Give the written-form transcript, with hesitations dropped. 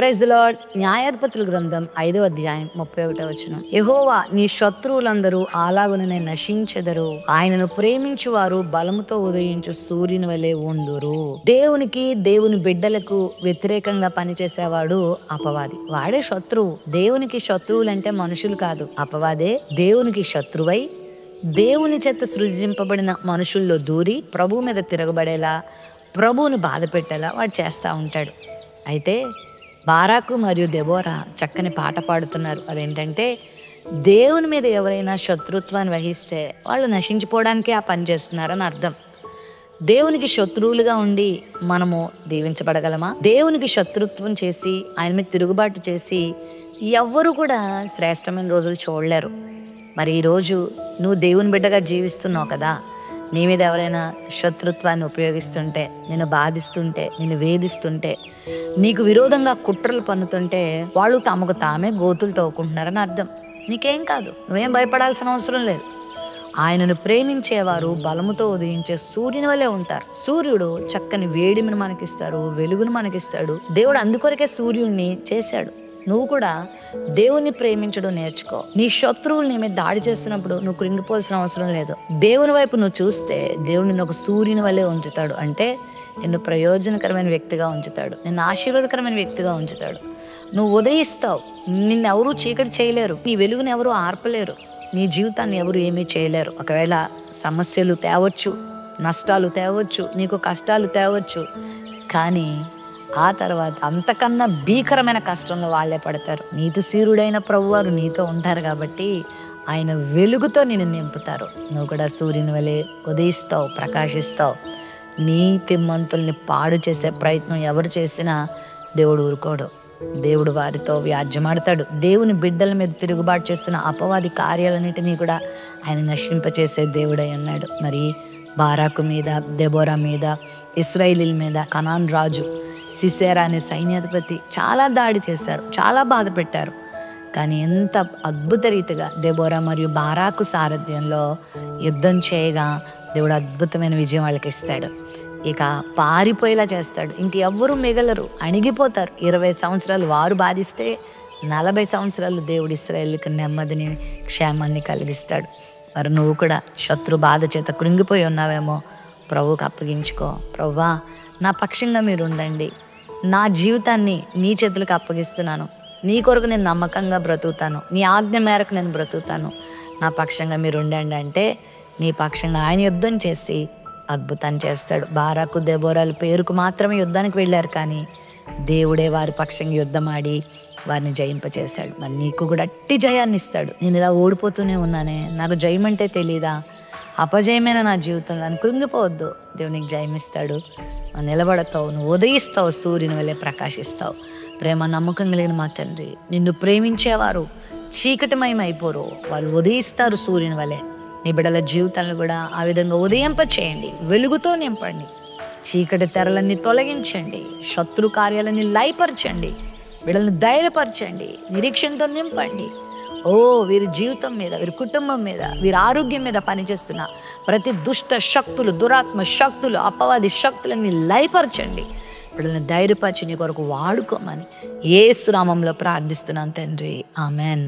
Praise the lord. న్యాయాధిపతుల గ్రంథం 5వ అధ్యాయం 31వ వచనం. యెహోవా నీ శత్రువులందరూ అలాగుననే నశించెదరు, ఆయనను ప్రేమించువారు బలముతో ఉదయించు సూర్యుని వలె ఉందురు. దేవునికి, దేవుని బిడ్డలకు వ్యతిరేకంగా పనిచేసేవాడు అపవాది. వాడే శత్రువు. దేవునికి శత్రువులంటే మనుషులు కాదు, అపవాదే దేవునికి శత్రువై దేవుని చేత సృజింపబడిన మనుషుల్లో దూరి ప్రభు మీద తిరగబడేలా, ప్రభువుని బాధ పెట్టేలా వాడు చేస్తూ ఉంటాడు. అయితే బారాకు మరియు దెబోరా చక్కని పాట పాడుతున్నారు. అదేంటంటే, దేవుని మీద ఎవరైనా శత్రుత్వాన్ని వహిస్తే వాళ్ళు నశించిపోవడానికే ఆ పని చేస్తున్నారని అర్థం. దేవునికి శత్రువులుగా ఉండి మనము దీవించబడగలమా? దేవునికి శత్రుత్వం చేసి ఆయన మీద తిరుగుబాటు చేసి ఎవ్వరూ కూడా శ్రేష్టమైన రోజులు చూడలేరు. మరి ఈరోజు నువ్వు దేవుని బిడ్డగా జీవిస్తున్నావు కదా, నీ మీద ఎవరైనా శత్రుత్వాన్ని ఉపయోగిస్తుంటే, నిన్ను బాధిస్తుంటే, నిన్ను వేధిస్తుంటే, నీకు విరోధంగా కుట్రలు పన్నుతుంటే వాళ్ళు తమకు తామే గోతులు తవ్వుకుంటున్నారని అర్థం. నీకేం కాదు, నువ్వేం భయపడాల్సిన అవసరం లేదు. ఆయనను ప్రేమించేవారు బలముతో ఉదయించే సూర్యుని వలె ఉంటారు. సూర్యుడు చక్కని వేడిని మనకిస్తాడు, వెలుగును మనకిస్తాడు. దేవుడు అందుకొరకే సూర్యుడిని చేశాడు. నువ్వు కూడా దేవుని ప్రేమించడం నేర్చుకో. నీ శత్రువులు నీ మీద దాడి చేస్తున్నప్పుడు నువ్వు కృంగిపోవాల్సిన అవసరం లేదు. దేవుని వైపు నువ్వు చూస్తే దేవుడు నిన్ను ఒక సూర్యుని వలె ఉంచుతాడు. అంటే నిన్ను ప్రయోజనకరమైన వ్యక్తిగా ఉంచుతాడు, నిన్ను ఆశీర్వాదకరమైన వ్యక్తిగా ఉంచుతాడు. నువ్వు ఉదయిస్తావు, నిన్నెవరూ చీకటి చేయలేరు, నీ వెలుగుని ఎవరూ ఆర్పలేరు, నీ జీవితాన్ని ఎవరు ఏమీ చేయలేరు. ఒకవేళ సమస్యలు తేవచ్చు, నష్టాలు తేవచ్చు, నీకు కష్టాలు తేవచ్చు, కానీ ఆ తర్వాత అంతకన్నా భీకరమైన కష్టంలో వాళ్ళే పడతారు. నీతిశీరుడైన ప్రభువారు నీతో ఉంటారు కాబట్టి ఆయన వెలుగుతో నిన్ను నింపుతారు. నువ్వు కూడా సూర్యుని వలె ఉదయిస్తావు, ప్రకాశిస్తావు. నీతిమంతుల్ని పాడు చేసే ప్రయత్నం ఎవరు చేసినా దేవుడు ఊరుకోడు. దేవుడు వారితో వ్యాజ్యమాడతాడు. దేవుని బిడ్డల మీద తిరుగుబాటు చేస్తున్న అపవాది కార్యాలన్నిటినీ కూడా ఆయన నశింపచేసే దేవుడై అన్నాడు. మరి బారాకు మీద, దెబోరా మీద, ఇశ్రాయేలీల మీద కనాన్ రాజు సిసెరా అనే సైన్యాధిపతి చాలా దాడి చేశారు, చాలా బాధ పెట్టారు. కానీ ఎంత అద్భుత రీతిగా దెబోరా మరియు బారాకు సారథ్యంలో యుద్ధం చేయగా దేవుడు అద్భుతమైన విజయం వాళ్ళకి ఇస్తాడు. ఇక పారిపోయేలా చేస్తాడు. ఇంక ఎవ్వరూ మిగలరు, అణిగిపోతారు. 20 సంవత్సరాలు వారు బాధిస్తే 40 సంవత్సరాలు దేవుడు ఇశ్రాయేలుకి నెమ్మదిని, క్షేమాన్ని కలిగిస్తాడు. మరి నువ్వు కూడా శత్రు బాధ చేత కృంగిపోయి ఉన్నావేమో, ప్రభువుకి అప్పగించుకో. ప్రభువా, నా పక్షంగా మీరు ఉండండి, నా జీవితాన్ని నీ చేతులకు అప్పగిస్తున్నాను, నీ కొరకు నేను నమ్మకంగా బ్రతుకుతాను, నీ ఆజ్ఞ మేరకు నేను బ్రతుకుతాను, నా పక్షంగా మీరు ఉండండి అంటే నీ పక్షంగా ఆయన యుద్ధం చేసి అద్భుతాన్ని చేస్తాడు. బారాకు, దెబోరాలు పేరుకు మాత్రమే యుద్ధానికి వెళ్ళారు, కానీ దేవుడే వారి పక్షంగా యుద్ధం ఆడి వారిని జయింపచేశాడు. మరి నీకు కూడా అట్టి జయాన్ని ఇస్తాడు. నేను ఇలా ఓడిపోతూనే ఉన్నానే, నాకు జయం అంటే తెలీదా, అపజయమైన నా జీవితంలో అని కృంగిపోవద్దు. దేవునికి జయమిస్తాడు. నువ్వు నిలబడతావు, నువ్వు ఉదయిస్తావు, సూర్యుని వలె ప్రకాశిస్తావు. ప్రేమ నమ్మకం కలిగిన మా తండ్రి, నిన్ను ప్రేమించేవారు చీకటిమయం అయిపోరు, వాళ్ళు ఉదయిస్తారు సూర్యుని వలె. నీ బిడ్డల జీవితాలను కూడా ఆ విధంగా ఉదయింప చేయండి, వెలుగుతో నింపండి. చీకటి తెరలన్నీ తొలగించండి, శత్రు కార్యాలన్నీ లయపరచండి, బిడ్డలను ధైర్యపరచండి, నిరీక్షణతో నింపండి. వీరి జీవితం మీద, వీరి కుటుంబం మీద, వీరి ఆరోగ్యం మీద పనిచేస్తున్న ప్రతి దుష్ట శక్తులు, దురాత్మ శక్తులు, అపవాది శక్తులన్నీ లయపరచండి. బిడ్డలను ధైర్యపరిచి నీ కొరకు వాడుకోమని యేసు నామములో ప్రార్థిస్తున్నాను తండ్రి. ఆమెన్.